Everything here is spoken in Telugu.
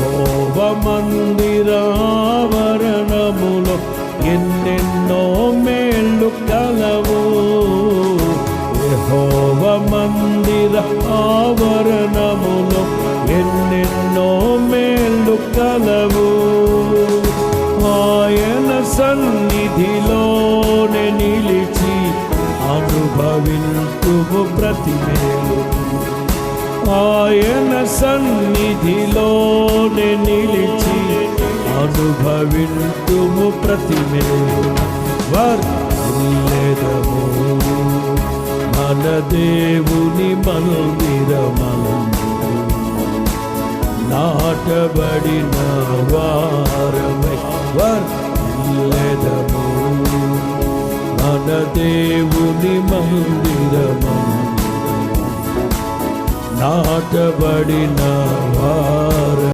యెహోవా మందిరావరణములో ఎన్నెన్నో మేళ్ళు కలవు. యెహోవా మందిర ఆవరణములో ఎన్నెన్నో మేళ్ళు కలవు. ఆయన సన్నిధిలోనే నిలిచి అనుభవింతుము ప్రతి మేలు. ఆయన సన్నిధిలోనే నిలిచి అనుభవింతుము ప్రతి మేలు. వర్ధిల్లెదము మన దేవుని మందిరమందు నాటబడిన వారమై. వర్ధిల్లెదము మన దేవుని మందిరమందు నాటబడిన వారమై.